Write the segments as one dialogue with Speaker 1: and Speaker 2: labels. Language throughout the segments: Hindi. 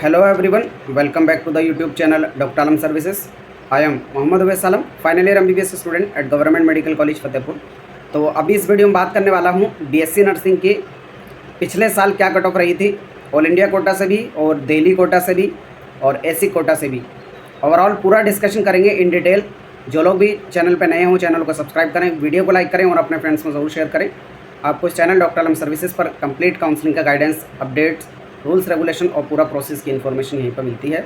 Speaker 1: Hello everyone, welcome back to the YouTube channel Dr. Alam Services. I am Mohammad Awais Alam, final year MBBS student at government medical college Fatehpur. तो अभी इस वीडियो में बात करने वाला हूँ BSc नर्सिंग की पिछले साल क्या कट ऑफ रही थी, ऑल इंडिया कोटा से भी और दिल्ली कोटा से भी और एसी कोटा से भी। ओवरऑल पूरा डिस्कशन करेंगे इन डिटेल। जो लोग भी चैनल पर नए हों चैनल को सब्सक्राइब करें, वीडियो को लाइक करें और अपने फ्रेंड्स में ज़रूर शेयर करें। आपको इस चैनल डॉक्टर आलम सर्विसेज पर कंप्लीट काउंसलिंग का गाइडेंस, अपडेट्स, रूल्स रेगुलेशन और पूरा प्रोसेस की इन्फॉर्मेशन यहीं पर मिलती है।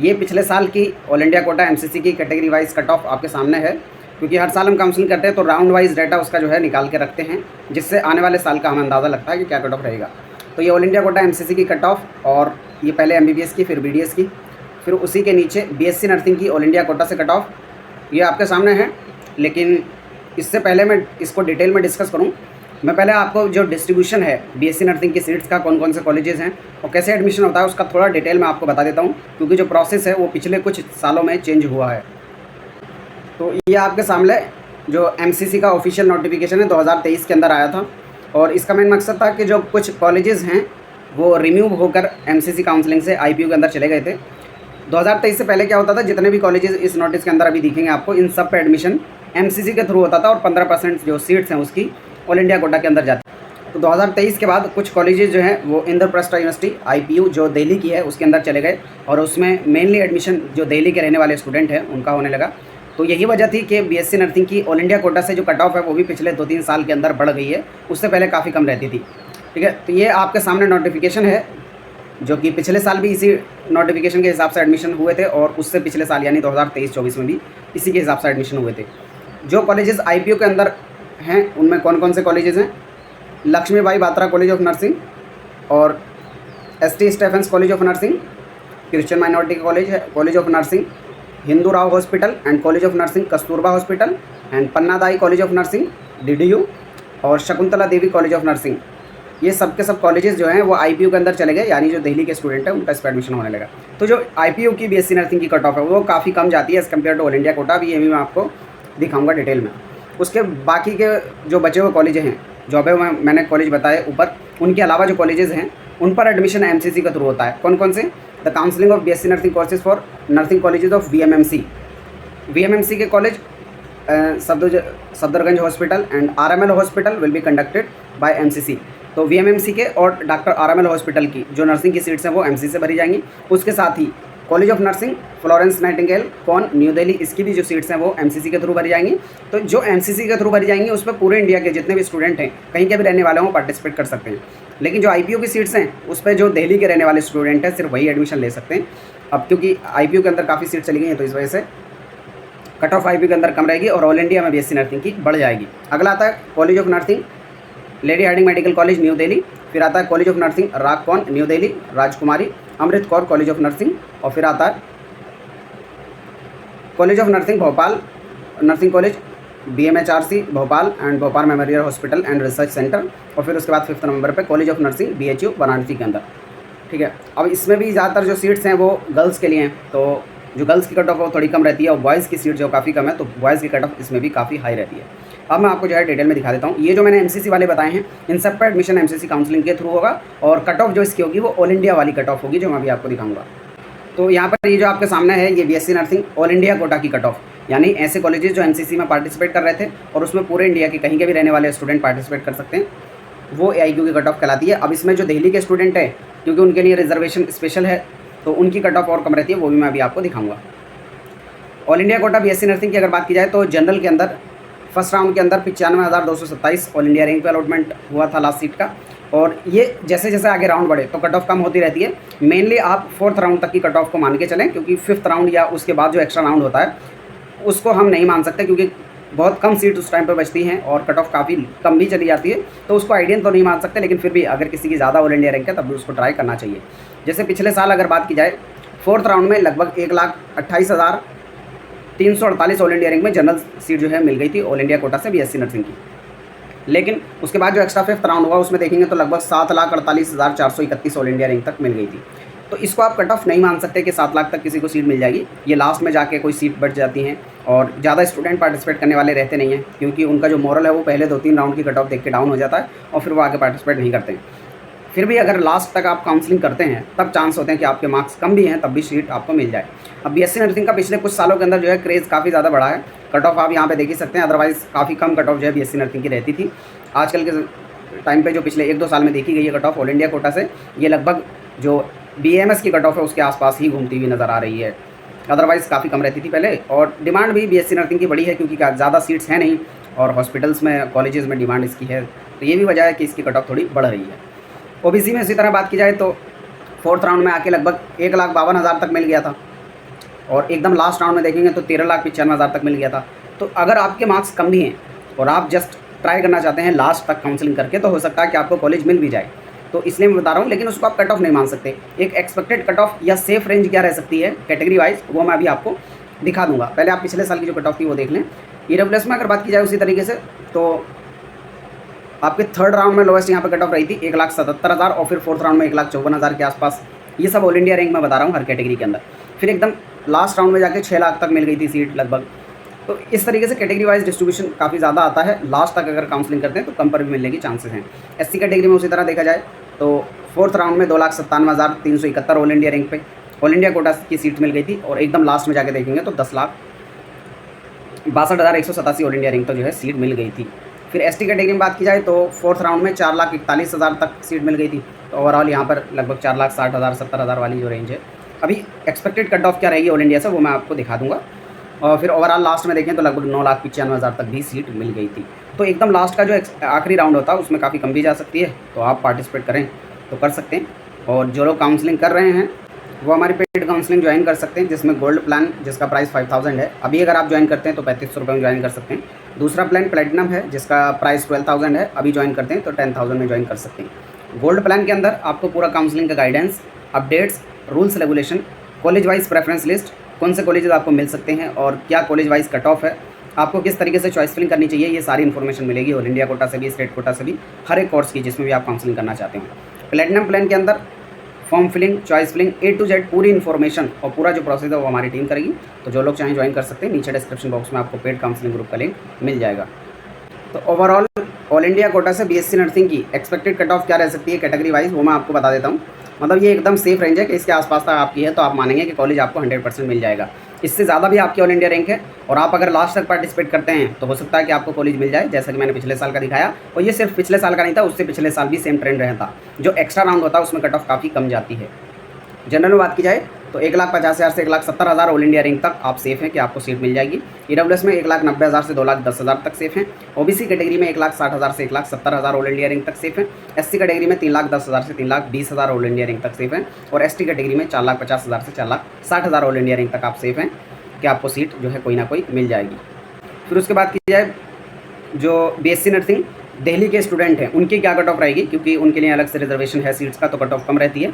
Speaker 1: ये पिछले साल की ऑल इंडिया कोटा MCC की कैटेगरी वाइज कट ऑफ आपके सामने है, क्योंकि हर साल हम काउंसलिंग करते हैं तो राउंड वाइज डाटा उसका जो है निकाल के रखते हैं, जिससे आने वाले साल का हमें अंदाज़ा लगता है कि क्या कट ऑफ रहेगा। तो ये ऑल इंडिया कोटा MCC की कट ऑफ, और ये पहले MBBS की, फिर BDS की, फिर उसी के नीचे BSc नर्सिंग की ऑल इंडिया कोटा से कट ऑफ, ये आपके सामने है। लेकिन इससे पहले मैं इसको डिटेल में डिस्कस करूँ, मैं पहले आपको जो डिस्ट्रीब्यूशन है BSc नर्सिंग की सीट्स का, कौन कौन से कॉलेजेस हैं और कैसे एडमिशन होता है, उसका थोड़ा डिटेल में आपको बता देता हूँ, क्योंकि जो प्रोसेस है वो पिछले कुछ सालों में चेंज हुआ है। तो ये आपके सामने जो MCC का ऑफिशियल नोटिफिकेशन है 2023 के अंदर आया था, और इसका मेन मकसद था कि जो कुछ कॉलेजेस हैं वो रिमूव होकर MCC काउंसलिंग से IPU के अंदर चले गए थे। 2023 से पहले क्या होता था, जितने भी कॉलेजेस इस नोटिस के अंदर अभी दिखेंगे आपको, इन सब पे एडमिशन MCC के थ्रू होता था और 15% जो सीट्स हैं उसकी ऑल इंडिया कोटा के अंदर जाती है। तो 2023 के बाद कुछ कॉलेजेस जो हैं वो इंद्रप्रस्थ यूनिवर्सिटी IPU जो दिल्ली की है उसके अंदर चले गए, और उसमें मेनली एडमिशन जो दिल्ली के रहने वाले स्टूडेंट हैं उनका होने लगा। तो यही वजह थी कि BSc नर्सिंग की ऑल इंडिया कोटा से जो कट ऑफ है वो भी पिछले 2-3 साल के अंदर बढ़ गई है, उससे पहले काफ़ी कम रहती थी। ठीक है, तो ये आपके सामने नोटिफिकेशन है, जो कि पिछले साल भी इसी नोटिफिकेशन के हिसाब से एडमिशन हुए थे, और उससे पिछले साल यानी 2023-24 में भी इसी के हिसाब से एडमिशन हुए थे। जो कॉलेजेस IPU के अंदर हैं उनमें कौन कौन से कॉलेजेस हैं, Lakshmibai Batra college of nursing और ST Stephen's college of nursing, Christian minority college है college of nursing, Hindu Rao hospital and college of nursing, Kasturba hospital and Pannadai college of nursing DDU, और Shakuntala Devi college of nursing. ये सब के सब कॉलेजेस जो हैं वो IPU के अंदर चले गए, यानी जो दिल्ली के स्टूडेंट हैं उनका इस पर एडमिशन होने लगा। तो जो IPU की BSc नर्सिंग की कट ऑफ है वो काफ़ी कम जाती है as compare to all India quota. भी ये भी मैं आपको दिखाऊंगा डिटेल में। उसके बाकी के जो बचे हुए कॉलेज हैं, जो अभी मैंने कॉलेज बताए ऊपर, उनके अलावा जो कॉलेजेस हैं उन पर एडमिशन MCC के थ्रू होता है। कौन कौन से? The counselling of BSc nursing courses for nursing colleges of VMMC के college Safdarjung hospital and RML hospital will be conducted by MCC। तो VMMC के और डॉक्टर RML हॉस्पिटल की जो नर्सिंग की सीट्स हैं वो MCC से भरी जाएंगी। उसके साथ ही college of nursing Florence Nightingale कौन न्यू दिल्ली, इसकी भी जो सीट्स हैं वो MCC के थ्रू भरी जाएंगी। तो जो MCC के थ्रू भरी जाएंगी उस पर पूरे इंडिया के जितने भी स्टूडेंट हैं, कहीं के भी रहने वाले हों, पार्टिसिपेट कर सकते हैं। लेकिन जो IPU की सीट्स हैं उस पर जो दिल्ली के रहने वाले स्टूडेंट हैं सिर्फ वही एडमिशन ले सकते हैं। अब क्योंकि IPU के अंदर काफ़ी सीट चली गई हैं तो इस वजह से कट ऑफ IPU के अंदर कम रहेगी और ऑल इंडिया में BSc नर्सिंग की बढ़ जाएगी। अगला आता है college of nursing Lady Hardinge medical college New Delhi, फिर आता है कॉलेज ऑफ नर्सिंग रागकौन New Delhi, Rajkumari Amrit Kaur college of nursing, और फिर आता है college of nursing Bhopal nursing college BMHRC Bhopal and Bhopal memorial hospital and research centre, और फिर उसके बाद 5 नंबर पे college of nursing BHU Varanasi के अंदर। ठीक है, अब इसमें भी ज़्यादातर जो सीट्स हैं वो गर्ल्स के लिए हैं, तो जो गर्ल्स की कट ऑफ वो थोड़ी कम रहती है, और बॉयज़ की सीट जो काफ़ी कम है, तो बॉयज़ की कट ऑफ इसमें भी काफ़ी हाई रहती है। अब मैं आपको जो है डिटेल में दिखा देता हूँ। ये जो मैंने MCC वाले बताए हैं इन सब पर एडमिशन MCC काउंसलिंग के थ्रू होगा, और कट ऑफ जो इसकी होगी वो ऑल इंडिया वाली कट ऑफ होगी, जो मैं अभी आपको दिखाऊंगा। तो यहाँ पर ये जो आपके सामने है ये BSc nursing all India Kota की कट ऑफ, यानी ऐसे कॉलेजेस जो MCC में पार्टिसिपेट कर रहे थे और उसमें पूरे इंडिया के कहीं के भी रहने वाले स्टूडेंट पार्टिसिपेट कर सकते हैं, वो AIQ की कट ऑफ कहलाती है। अब इसमें जो दिल्ली के स्टूडेंट है, क्योंकि उनके लिए रिजर्वेशन स्पेशल है, तो उनकी कट ऑफ और कम रहती है, वो भी मैं अभी आपको दिखाऊंगा। All India Kota BSc nursing की अगर बात की जाए तो जनरल के अंदर फर्स्ट राउंड के अंदर 95,227 ऑल इंडिया रैंक पे अलॉटमेंट हुआ था लास्ट सीट का, और ये जैसे जैसे आगे राउंड बढ़े तो कट ऑफ कम होती रहती है। मेनली आप 4th राउंड तक की कट ऑफ को मान के चलें, क्योंकि 5th राउंड या उसके बाद जो एक्स्ट्रा राउंड होता है उसको हम नहीं मान सकते, क्योंकि बहुत कम सीट उस टाइम पर बचती हैं और कट ऑफ काफ़ी कम भी चली जाती है, तो उसको आइडियल तो नहीं मान सकते। लेकिन फिर भी अगर किसी की ज़्यादा ऑल इंडिया रैंक है तब भी उसको ट्राई करना चाहिए। जैसे पिछले साल अगर बात की जाए 4th राउंड में लगभग 1,28,348 ऑल इंडिया रैंक में जनरल सीट जो है मिल गई थी ऑल इंडिया कोटा से BSc नर्सिंग की। लेकिन उसके बाद जो एक्स्ट्रा 5th राउंड हुआ उसमें देखेंगे तो लगभग 7,48,431 ऑल इंडिया रैंक तक मिल गई थी। तो इसको आप कट ऑफ नहीं मान सकते कि 7 लाख तक किसी को सीट मिल जाएगी। ये लास्ट में जाके कोई सीट बढ़ जाती हैं, और ज़्यादा स्टूडेंट पार्टिसिपेट करने वाले रहते नहीं हैं, क्योंकि उनका जो मोरल है वो पहले 2-3 राउंड की कट ऑफ देख के डाउन हो जाता है और फिर वो आगे पार्टिसिपेट नहीं करते हैं। फिर भी अगर लास्ट तक आप काउंसलिंग करते हैं तब चांस होते हैं कि आपके मार्क्स कम भी हैं तब भी सीट आपको मिल जाए। अब बीएससी नर्सिंग का पिछले कुछ सालों के अंदर जो है क्रेज़ काफ़ी ज़्यादा बढ़ा है। कट ऑफ आप यहाँ पे देख ही सकते हैं, अदरवाइज़ काफ़ी कम कट ऑफ जो है बीएससी नर्सिंग की रहती थी। आजकल के टाइम पे जो पिछले 1-2 साल में देखी गई है cut off all India Kota से, ये लगभग जो बीएमएस की कट ऑफ है उसके आसपास ही घूमती हुई नज़र आ रही है। अदरवाइज़ काफ़ी कम रहती थी पहले, और डिमांड भी बीएससी नर्सिंग की बड़ी है क्योंकि ज़्यादा सीट्स हैं नहीं और हॉस्पिटल्स में, कॉलेजेस में डिमांड इसकी है, तो ये भी वजह है कि इसकी कट ऑफ थोड़ी बढ़ रही है। ओबीसी में इसी तरह बात की जाए तो 4th राउंड में आके लगभग 1,52,000 तक मिल गया था, और एकदम लास्ट राउंड में देखेंगे तो 13,95,000 तक मिल गया था। तो अगर आपके मार्क्स कम भी हैं और आप जस्ट ट्राई करना चाहते हैं लास्ट तक काउंसलिंग करके, तो हो सकता है कि आपको कॉलेज मिल भी जाए। तो इसलिए मैं बता रहा हूँ, लेकिन उसको आप कट ऑफ नहीं मान सकते। एक एक्सपेक्टेड कट ऑफ या सेफ रेंज क्या रह सकती है कैटेगरी वाइज, वो मैं अभी आपको दिखा दूंगा। पहले आप पिछले साल की जो कट ऑफ थी वो देख लें। ईडब्ल्यूएस में अगर बात की जाए उसी तरीके से, तो आपके 3rd राउंड में लोएस्ट यहाँ पे कट ऑफ रही थी 1,77,000, और फिर 4th राउंड में 1,54,000 के आसपास। ये सब ऑल इंडिया रैंक में बता रहा हूँ हर कैटेगरी के अंदर। फिर एकदम लास्ट राउंड में जाके 6 लाख तक मिल गई थी सीट लगभग। तो इस तरीके से कैटेगरी वाइज डिस्ट्रीब्यूशन काफ़ी ज़्यादा आता है। लास्ट तक अगर काउंसलिंग करते हैं तो कम पर भी मिलने की चांसेस हैं। एससी कैटेगरी में उसी तरह देखा जाए तो 4th राउंड में 2,97,371 ऑल इंडिया रैंक पे ऑल इंडिया कोटा की सीट मिल गई थी, और एकदम लास्ट में जाके देखेंगे तो 10,62,187 ऑल इंडिया रैंक तो जो है सीट मिल गई थी। फिर एसटी कैटेगरी में बात की जाए तो 4th राउंड में 4,41,000 तक सीट मिल गई थी। तो ओवरऑल यहाँ पर लगभग 4,60,000 70,000 वाली जो रेंज है। अभी एक्सपेक्टेड कट ऑफ क्या रहेगी ऑल इंडिया से वो मैं आपको दिखा दूंगा। और फिर ओवरऑल लास्ट में देखें तो लगभग 9,95,000 तक भी सीट मिल गई थी। तो एकदम लास्ट का जो आखिरी राउंड होता है उसमें काफ़ी कम भी जा सकती है, तो आप पार्टिसिपेट करें तो कर सकते हैं। और जो लोग काउंसलिंग कर रहे हैं वो हमारी पेड काउंसलिंग ज्वाइन कर सकते हैं, जिसमें गोल्ड प्लान जिसका प्राइस 5,000 है, अभी अगर आप ज्वाइन करते हैं तो 3,500 रुपये में ज्वाइन कर सकते हैं। दूसरा प्लान प्लेटिनम है जिसका प्राइस 12,000 है, अभी ज्वाइन करते हैं तो 10,000 में ज्वाइन कर सकते हैं। गोल्ड प्लान के अंदर आपको पूरा काउंसलिंग का guidance, updates, rules regulation, college wise preference list, कौन से कॉलेजेस आपको मिल सकते हैं और क्या कॉलेज वाइज कट ऑफ है, आपको किस तरीके से चॉइस फिलिंग करनी चाहिए, ये सारी इन्फॉर्मेशन मिलेगी ऑल इंडिया कोटा से भी, स्टेट कोटा से भी, हर एक कोर्स की जिसमें भी आप काउंसलिंग करना चाहते हैं। प्लेटिनम प्लान के अंदर form filling, choice filling, A to Z पूरी इन्फॉर्मेशन और पूरा जो प्रोसेस है वो हमारी टीम करेगी। तो जो लोग चाहें ज्वाइन कर सकते हैं, नीचे डिस्क्रिप्शन बॉक्स में आपको पेड काउंसलिंग ग्रुप का लिंक मिल जाएगा। तो ओवरऑल ऑल इंडिया कोटा से बीएससी नर्सिंग की एक्सपेक्टेड कट ऑफ क्या रह सकती है कैटेगरी वाइज, वो मैं आपको बता देता हूँ। मतलब ये एकदम सेफ रेंज है कि इसके आसपास तक आपकी है तो आप मानेंगे कि कॉलेज आपको 100% मिल जाएगा। इससे ज़्यादा भी आपकी ऑल इंडिया रैंक है और आप अगर लास्ट तक पार्टिसिपेट करते हैं तो हो सकता है कि आपको कॉलेज मिल जाए, जैसा कि मैंने पिछले साल का दिखाया। और ये सिर्फ पिछले साल का नहीं था, उससे पिछले साल भी सेम ट्रेंड रहता। जो एक्स्ट्रा राउंड होता है उसमें कट ऑफ काफ़ी कम जाती है। जनरल में बात की जाए तो 1,50,000 से 1,70,000 ऑल इंडिया रैंक तक आप सेफ हैं कि आपको सीट मिल जाएगी। ईडब्ल्यूएस में 1,90,000 से 2,10,000 तक सेफ हैं। ओबीसी कैटेगरी में 1,60,000 से 1,70,000 ऑल इंडिया रैंक तक सेफ हैं। एससी कैटेगरी में 3,10,000 से 3,20,000 ऑल इंडिया रैंक तक सेफ हैं। और एसटी कैटेगरी में 4,50,000 से 4,60,000 ऑल इंडिया रैंक तक आप सेफ हैं कि आपको सीट जो है कोई ना कोई मिल जाएगी। फिर उसके बाद की जाए जो बीएससी नर्सिंग दिल्ली के स्टूडेंट हैं उनकी क्या कट ऑफ रहेगी, क्योंकि उनके लिए अलग से रिजर्वेशन है सीट्स का, तो कट ऑफ कम रहती है।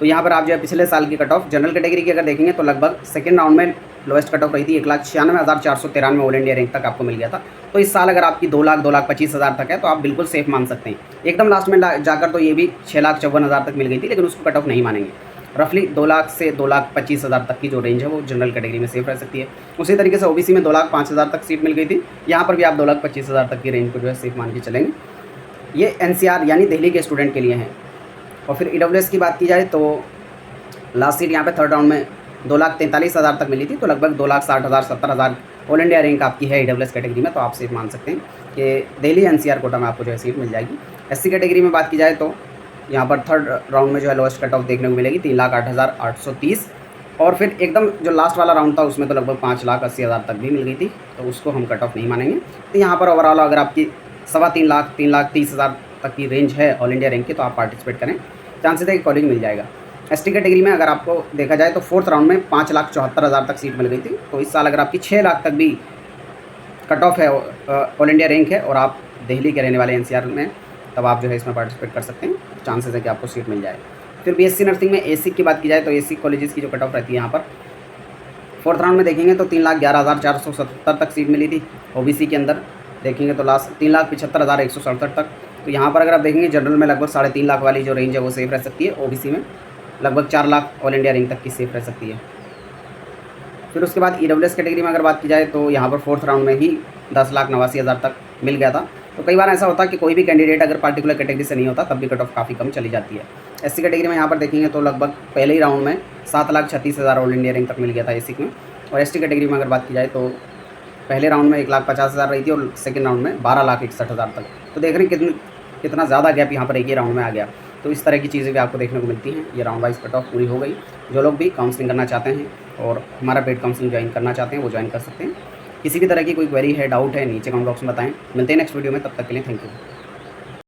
Speaker 1: तो यहाँ पर आप जो है पिछले साल की कट ऑफ जनरल कैटेगरी की अगर देखेंगे तो लगभग सेकंड राउंड में लोएस्ट कट ऑफ रही थी 1,96,493 ऑल इंडिया रैंक तक आपको मिल गया था। तो इस साल अगर आपकी 2 लाख 2,25,000 तक है तो आप बिल्कुल सेफ मान सकते हैं। एकदम लास्ट में जाकर तो ये भी 6,54,000 तक मिल गई थी, लेकिन उसको कट ऑफ नहीं मानेंगे। रफली 2 लाख से 2,25,000 तक की जो रेंज है वो जनरल कैटेगरी में सेफ रह सकती है। उसी तरीके से ओबीसी में 2,05,000 तक सीट मिल गई थी, यहाँ पर भी आप 2,25,000 तक की रेंज को जो है सेफ मान के चलेंगे। ये एनसीआर यानी दिल्ली के स्टूडेंट के लिए हैं। और फिर ईडब्ल्यूएस की बात की जाए तो लास्ट सीट यहाँ पे 3rd राउंड में 2,43,000 तक मिली थी, तो लगभग 2,60,000 70,000 ऑल इंडिया रैंक आपकी है ईडब्ल्यूएस कैटेगरी में, तो आप सेफ मान सकते हैं कि दिल्ली एनसीआर कोटा में आपको जो है सीट मिल जाएगी। एससी कैटेगरी में बात की जाए तो यहाँ पर 3rd राउंड में जो है लोएस्ट कट ऑफ देखने को मिलेगी 3,08,830। और फिर एकदम जो लास्ट वाला राउंड था उसमें तो लगभग 5,80,000 तक भी मिल गई थी, तो उसको हम कट ऑफ नहीं मानेंगे। तो यहाँ पर ओवरऑल अगर आपकी 3.25 लाख 3,30,000 तक की रेंज है ऑल इंडिया रैंक की, तो आप पार्टिसिपेट करें, चांसेस है कि कॉलेज मिल जाएगा। एसटी कैटेगरी में अगर आपको देखा जाए तो 4th राउंड में 5,74,000 तक सीट मिल गई थी, तो इस साल अगर आपकी 6 लाख तक भी कट ऑफ है, ऑल इंडिया रैंक है और आप दिल्ली के रहने वाले एनसीआर में, तब आप जो है इसमें पार्टिसिपेट कर सकते हैं, चांसेस है कि आपको सीट मिल जाए। फिर बीएससी नर्सिंग में एसी की बात की जाए तो एसी कॉलेजेस की जो कट ऑफ रहती है यहाँ पर 4th राउंड में देखेंगे तो 3,11,470 तक सीट मिली थी। ओबीसी के अंदर देखेंगे तो लास्ट 3,75,167 तक। तो यहाँ पर अगर आप देखेंगे जनरल में लगभग 3.5 लाख वाली जो रेंज है वो सेफ रह सकती है, ओबीसी में लगभग 4 लाख ऑल इंडिया रैंक तक की सेफ रह सकती है। फिर उसके बाद ईडब्ल्यूएस कैटेगरी में अगर बात की जाए तो यहाँ पर 4th राउंड में ही 10,89,000 तक मिल गया था। तो कई बार ऐसा होता है कि कोई भी कैंडिडेट अगर पार्टिकुलर कैटेगरी से नहीं होता तब भी कट ऑफ काफ़ी कम चली जाती है। एससी कैटेगरी में यहाँ पर देखेंगे तो लगभग पहले ही राउंड में 7,36,000 ऑल इंडिया रैंक तक मिल गया था एससी में। और एसटी कैटेगरी में अगर बात की जाए तो पहले राउंड में 1,50,000 रही थी और सेकेंड राउंड में 12,61,000 तक। तो देख रहे हैं कितना ज़्यादा गैप यहाँ पर एक ही राउंड में आ गया। तो इस तरह की चीज़ें भी आपको देखने को मिलती हैं। ये राउंड वाइज कट ऑफ पूरी हो गई। जो लोग भी काउंसलिंग करना चाहते हैं और हमारा पेड काउंसलिंग ज्वाइन करना चाहते हैं वो ज्वाइन कर सकते हैं। किसी भी तरह की कोई क्वेरी है, डाउट है, नीचे कमेंट बॉक्स में बताएं। मिलते हैं नेक्स्ट वीडियो में, तब तक के लिए थैंक यू।